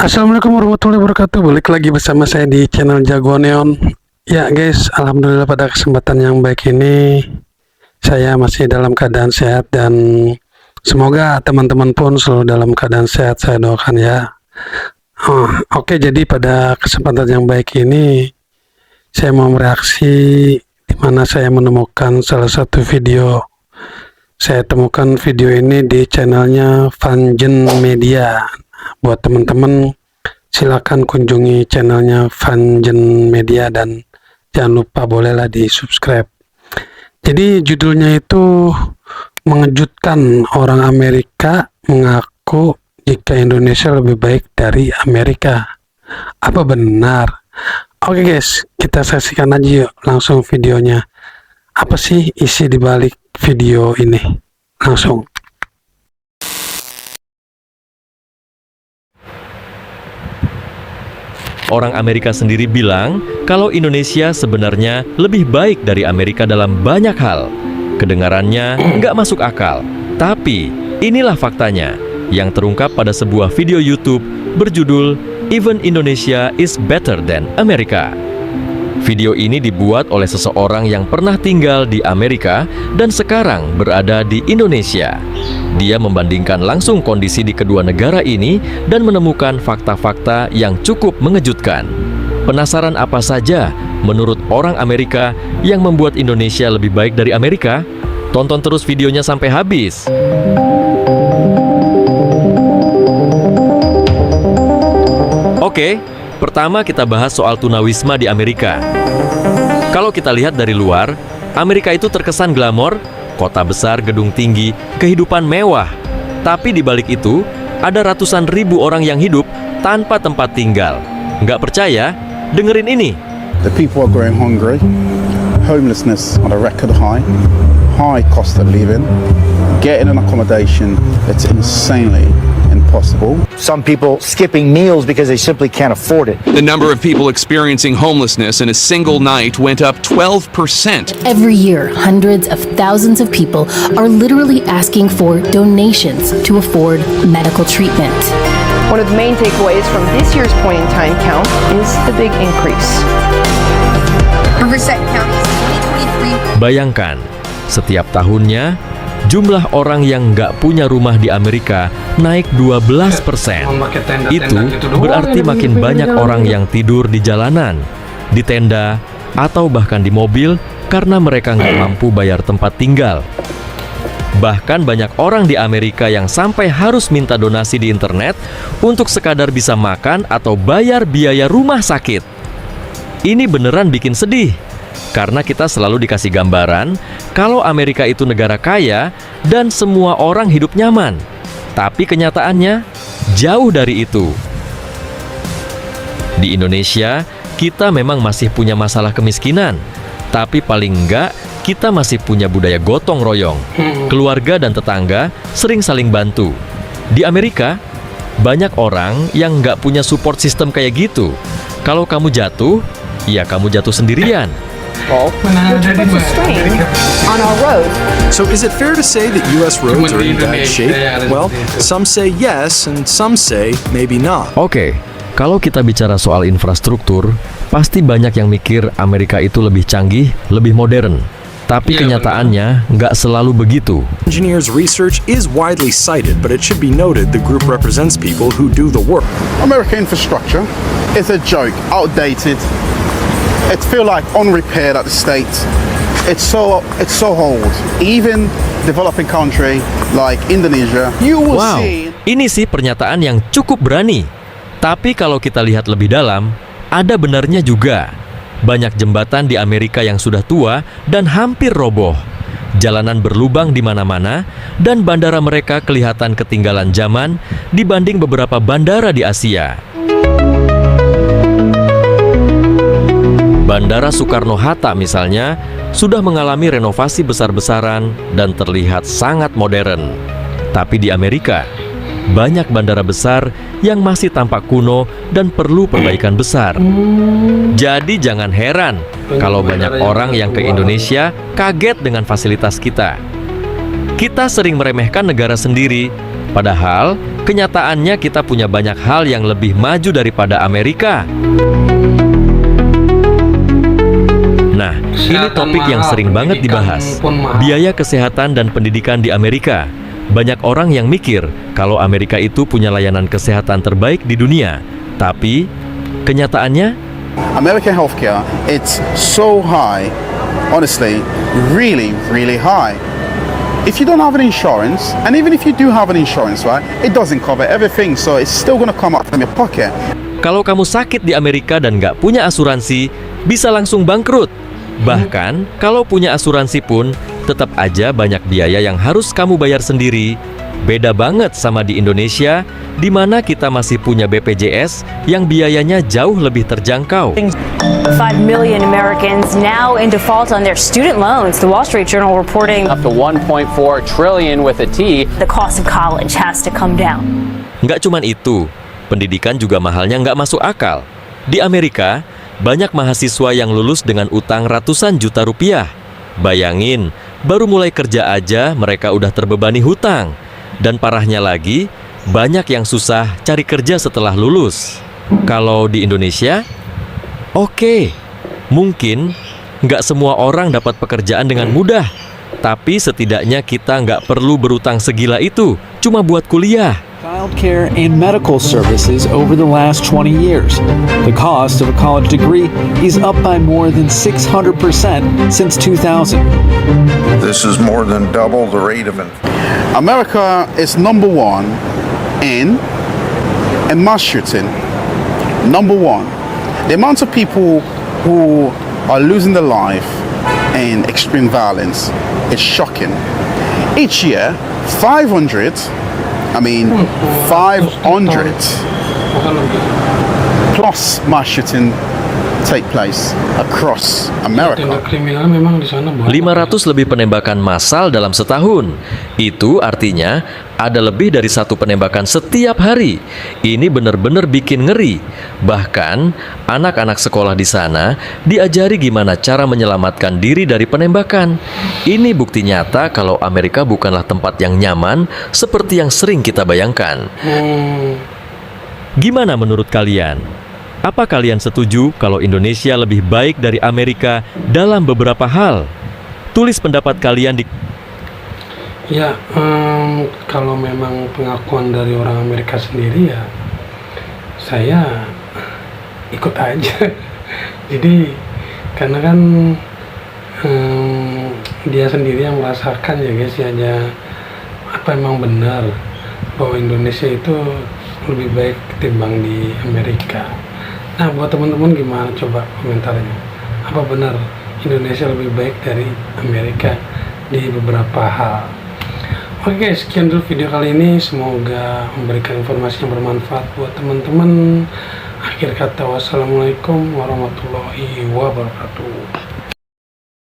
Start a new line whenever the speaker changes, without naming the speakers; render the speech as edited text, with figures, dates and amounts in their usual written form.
Assalamualaikum warahmatullahi wabarakatuh. Balik lagi bersama saya di channel Jago Neon. Ya guys, alhamdulillah pada kesempatan yang baik ini saya masih dalam keadaan sehat dan semoga teman-teman pun selalu dalam keadaan sehat, saya doakan ya. Oke, jadi pada kesempatan yang baik ini saya mau mereaksi di mana saya menemukan salah satu video. Saya temukan video ini di channelnya Vanjen Media. Buat teman-teman silakan kunjungi channelnya Vanjen Media dan jangan lupa bolehlah di subscribe. Jadi judulnya itu mengejutkan, orang Amerika mengaku jika Indonesia lebih baik dari Amerika. Apa benar? Oke guys, kita saksikan aja yuk langsung videonya. Apa sih isi di balik video ini? Langsung.
Orang Amerika sendiri bilang kalau Indonesia sebenarnya lebih baik dari Amerika dalam banyak hal. Kedengarannya nggak masuk akal. Tapi inilah faktanya yang terungkap pada sebuah video YouTube berjudul Even Indonesia is Better Than America. Video ini dibuat oleh seseorang yang pernah tinggal di Amerika dan sekarang berada di Indonesia. Dia membandingkan langsung kondisi di kedua negara ini dan menemukan fakta-fakta yang cukup mengejutkan. Penasaran apa saja menurut orang Amerika yang membuat Indonesia lebih baik dari Amerika? Tonton terus videonya sampai habis. Oke. Pertama kita bahas soal tunawisma di Amerika. Kalau kita lihat dari luar, Amerika itu terkesan glamor, kota besar, gedung tinggi, kehidupan mewah. Tapi di balik itu, ada ratusan ribu orang yang hidup tanpa tempat tinggal. Nggak percaya? Dengerin ini.
The people are growing hungry, homelessness on a record high cost of living, getting an accommodation that's insanely impossible.
Some people skipping meals because they simply can't afford it.
The number of people experiencing homelessness in a single night went up 12%.
Every year, hundreds of thousands of people are literally asking for donations to afford medical treatment.
One of the main takeaways from this year's point in time count is the big increase.
Riverside County's 2023.
Bayangkan, setiap tahunnya, jumlah orang yang nggak punya rumah di Amerika naik 12%. Itu berarti makin banyak orang yang tidur di jalanan, di tenda, atau bahkan di mobil karena mereka nggak mampu bayar tempat tinggal. Bahkan banyak orang di Amerika yang sampai harus minta donasi di internet untuk sekadar bisa makan atau bayar biaya rumah sakit. Ini beneran bikin sedih. Karena kita selalu dikasih gambaran kalau Amerika itu negara kaya dan semua orang hidup nyaman. Tapi kenyataannya jauh dari itu. Di Indonesia, kita memang masih punya masalah kemiskinan. Tapi paling enggak, kita masih punya budaya gotong royong. Keluarga dan tetangga sering saling bantu. Di Amerika, banyak orang yang nggak punya support system kayak gitu. Kalau kamu jatuh, ya kamu jatuh sendirian.
Which puts a strain on our roads.
So is it fair to say that U.S. roads are in bad shape? Well, some say yes and some say maybe not.
Oke, kalau kita bicara soal infrastruktur, pasti banyak yang mikir Amerika itu lebih canggih, lebih modern. Tapi kenyataannya nggak selalu begitu.
Engineers' research is widely cited, but it should be noted the group represents people who do the work.
American infrastructure is a joke, outdated. It feels like unrepaired at the States. It's so old. Even developing country like Indonesia, you will see.
Ini sih pernyataan yang cukup berani. Tapi kalau kita lihat lebih dalam, ada benarnya juga. Banyak jembatan di Amerika yang sudah tua dan hampir roboh. Jalanan berlubang di mana-mana dan bandara mereka kelihatan ketinggalan zaman dibanding beberapa bandara di Asia. Bandara Soekarno-Hatta misalnya sudah mengalami renovasi besar-besaran dan terlihat sangat modern. Tapi di Amerika, banyak bandara besar yang masih tampak kuno dan perlu perbaikan besar. Jadi jangan heran kalau banyak orang yang ke Indonesia kaget dengan fasilitas kita. Kita sering meremehkan negara sendiri, padahal kenyataannya kita punya banyak hal yang lebih maju daripada Amerika. Nah, ini topik yang sering banget dibahas. Biaya kesehatan dan pendidikan di Amerika. Banyak orang yang mikir kalau Amerika itu punya layanan kesehatan terbaik di dunia. Tapi, kenyataannya,
American healthcare, it's so high, honestly, really, really high. If you don't have an insurance, and even if you do have an insurance, right, it doesn't cover everything, so it's still gonna come out from your pocket.
kalau kamu sakit di Amerika dan nggak punya asuransi, bisa langsung bangkrut. Bahkan, kalau punya asuransi pun, tetap aja banyak biaya yang harus kamu bayar sendiri. Beda banget sama di Indonesia, di mana kita masih punya BPJS yang biayanya jauh lebih terjangkau.
5 million Americans now in default on their student loans. The Wall Street Journal reporting
up to 1.4 trillion with a T.
The cost of college has to come down.
Nggak cuman itu, pendidikan juga mahalnya nggak masuk akal. Di Amerika, banyak mahasiswa yang lulus dengan utang ratusan juta rupiah. Bayangin, baru mulai kerja aja mereka udah terbebani hutang. Dan parahnya lagi, banyak yang susah cari kerja setelah lulus. Kalau di Indonesia, oke, mungkin nggak semua orang dapat pekerjaan dengan mudah. Tapi setidaknya kita nggak perlu berutang segila itu, cuma buat kuliah.
Childcare and medical services over the last 20 years. The cost of a college degree is up by more than 600% since 2000.
This is more than double the rate of inflation.
America is number one in mass shooting. Number one. The amount of people who are losing their life in extreme violence is shocking. Each year, 500 plus mass shooting take place across America.
500 lebih penembakan massal dalam setahun. Itu artinya ada lebih dari satu penembakan setiap hari. Ini benar-benar bikin ngeri. Bahkan anak-anak sekolah di sana diajari gimana cara menyelamatkan diri dari penembakan. Ini bukti nyata kalau Amerika bukanlah tempat yang nyaman seperti yang sering kita bayangkan. Gimana menurut kalian? Apa kalian setuju kalau Indonesia lebih baik dari Amerika dalam beberapa hal? Tulis pendapat kalian di...
Ya, kalau memang pengakuan dari orang Amerika sendiri ya, saya ikut aja. Jadi, karena kan dia sendiri yang merasakan ya guys ya, apa emang benar bahwa Indonesia itu lebih baik ketimbang di Amerika. Nah, buat teman-teman gimana coba komentarnya? Apa benar Indonesia lebih baik dari Amerika di beberapa hal? Oke guys, sekian dulu video kali ini. Semoga memberikan informasi yang bermanfaat buat teman-teman. Akhir kata, wassalamualaikum warahmatullahi wabarakatuh.